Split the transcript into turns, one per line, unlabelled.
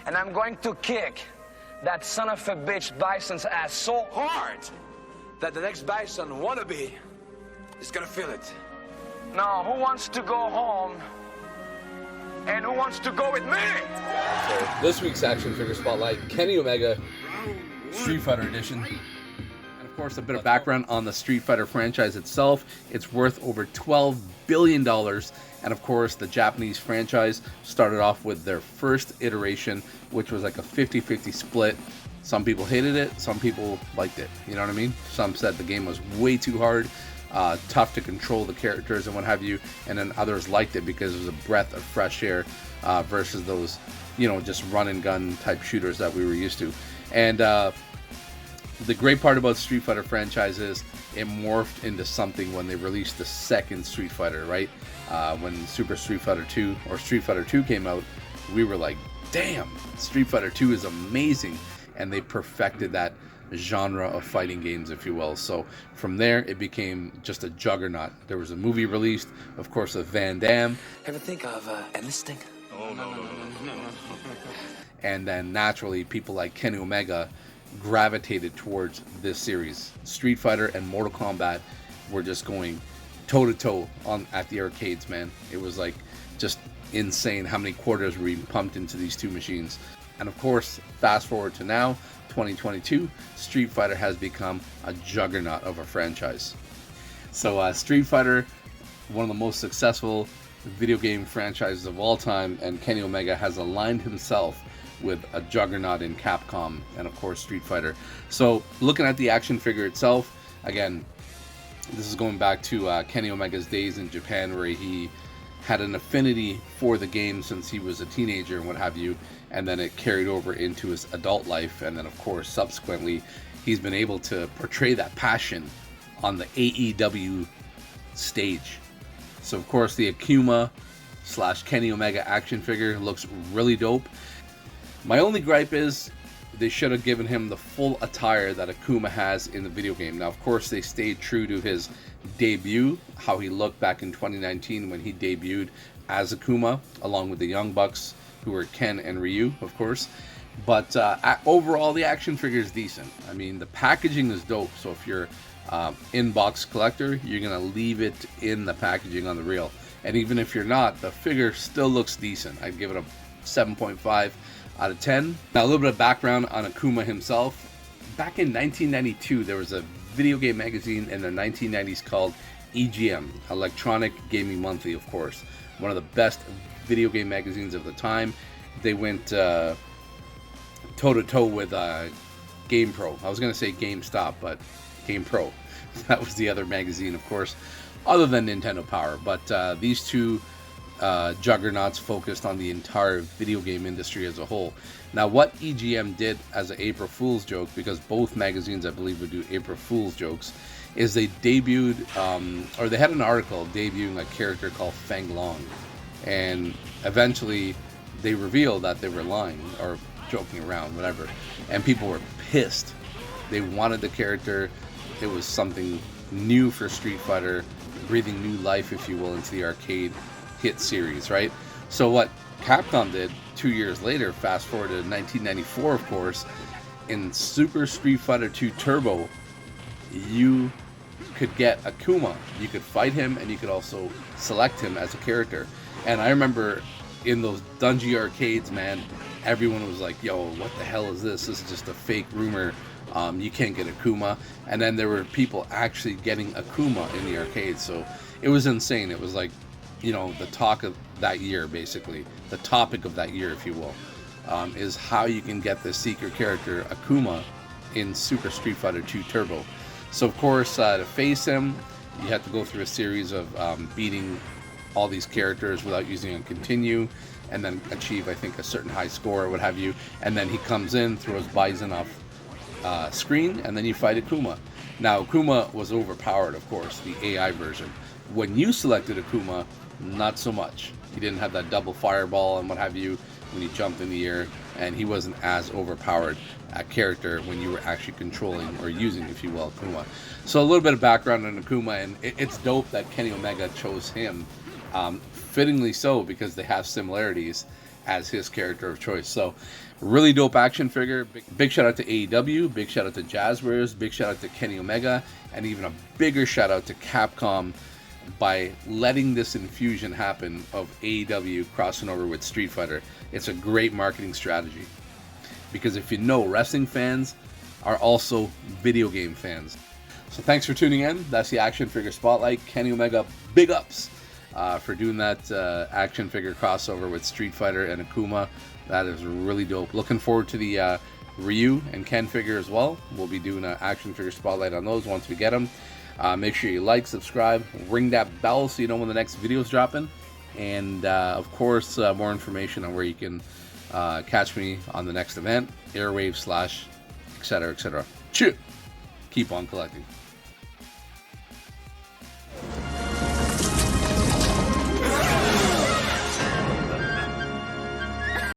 And I'm going to kick that son of a bitch Bison's ass so hard that the next Bison wannabe is gonna feel it. Now, who wants to go home? And who wants to go with me?
So this week's action figure spotlight, Kenny Omega, Street Fighter Edition. And of course, a bit of background on the Street Fighter franchise itself. It's worth over $12 billion. And of course, the Japanese franchise started off with their first iteration, which was like a 50-50 split. Some people hated it, some people liked it. You know what I mean? Some said the game was way too hard, tough to control the characters and what have you. And then others liked it because it was a breath of fresh air versus those, you know, just run and gun type shooters that we were used to. And the great part about Street Fighter franchise is it morphed into something when they released the second Street Fighter, right? When Super Street Fighter 2 or Street Fighter 2 came out, we were like, damn, Street Fighter 2 is amazing. And they perfected that genre of fighting games, if you will. So from there, it became just a juggernaut. There was a movie released, of course, of Van Damme.
Ever think of enlisting?
Oh, no.
And then naturally, people like Kenny Omega gravitated towards this series. Street Fighter and Mortal Kombat were just going toe-to-toe at the arcades, man. It was like just insane how many quarters were being pumped into these two machines. And of course, fast forward to now, 2022, Street Fighter has become a juggernaut of a franchise. So Street Fighter, one of the most successful video game franchises of all time, and Kenny Omega has aligned himself with a juggernaut in Capcom and of course Street Fighter. So looking at the action figure itself, again, this is going back to Kenny Omega's days in Japan, where he had an affinity for the game since he was a teenager and what have you, and then it carried over into his adult life, and then of course subsequently he's been able to portray that passion on the AEW stage. So of course the Akuma / Kenny Omega action figure looks really dope. My only gripe is they should have given him the full attire that Akuma has in the video game. Now, of course, they stayed true to his debut, how he looked back in 2019 when he debuted as Akuma, along with the Young Bucks, who were Ken and Ryu, of course. But overall, the action figure is decent. I mean, the packaging is dope. So if you're in-box collector, you're going to leave it in the packaging on the reel. And even if you're not, the figure still looks decent. I'd give it a 7.5 out of 10. Now, a little bit of background on Akuma himself. Back in 1992, there was a video game magazine in the 1990s called EGM, Electronic Gaming Monthly, of course. One of the best video game magazines of the time. They went toe-to-toe with Game Pro. I was going to say GameStop, but Game Pro. That was the other magazine, of course, other than Nintendo Power. But these two juggernauts focused on the entire video game industry as a whole. Now, what EGM did as an April Fool's joke, because both magazines I believe would do April Fool's jokes, is they debuted, or they had an article debuting a character called Feng Long, and eventually they revealed that they were lying or joking around, whatever, and people were pissed. They wanted the character. It was something new for Street Fighter, breathing new life, if you will, into the arcade hit series, right? So what Capcom did 2 years later, fast forward to 1994, of course, in Super Street Fighter 2 Turbo, you could get Akuma. You could fight him, and you could also select him as a character. And I remember in those dungy arcades, man, everyone was like, yo, what the hell is this? This is just a fake rumor. You can't get Akuma. And then there were people actually getting Akuma in the arcades. So it was insane. It was like, you know, the talk of that year, basically. The topic of that year, if you will, is how you can get the secret character Akuma in Super Street Fighter 2 Turbo. So, of course, to face him, you have to go through a series of beating all these characters without using a continue, and then achieve, I think, a certain high score or what have you. And then he comes in, throws Bison off screen, and then you fight Akuma. Now, Akuma was overpowered, of course, the AI version. When you selected Akuma, not so much. He didn't have that double fireball and what have you when he jumped in the air, and he wasn't as overpowered a character when you were actually controlling or using, if you will, Akuma. So a little bit of background on Akuma, and it's dope that Kenny Omega chose him. Fittingly so, because they have similarities. as his character of choice. So really dope action figure. Big shout out to AEW, big shout out to Jazzwares, big shout out to Kenny Omega, and even a bigger shout out to Capcom by letting this infusion happen of AEW crossing over with Street Fighter. It's a great marketing strategy, because if you know, wrestling fans are also video game fans. So thanks for tuning in. That's the action figure spotlight. Kenny Omega, big ups for doing that action figure crossover with Street Fighter and Akuma. That is really dope. Looking forward to the Ryu and Ken figure as well. We'll be doing an action figure spotlight on those once we get them. Make sure you like, subscribe, ring that bell so you know when the next video is dropping. And of course, more information on where you can catch me on the next event, Airwave / etc. etc. Chew! Keep on collecting.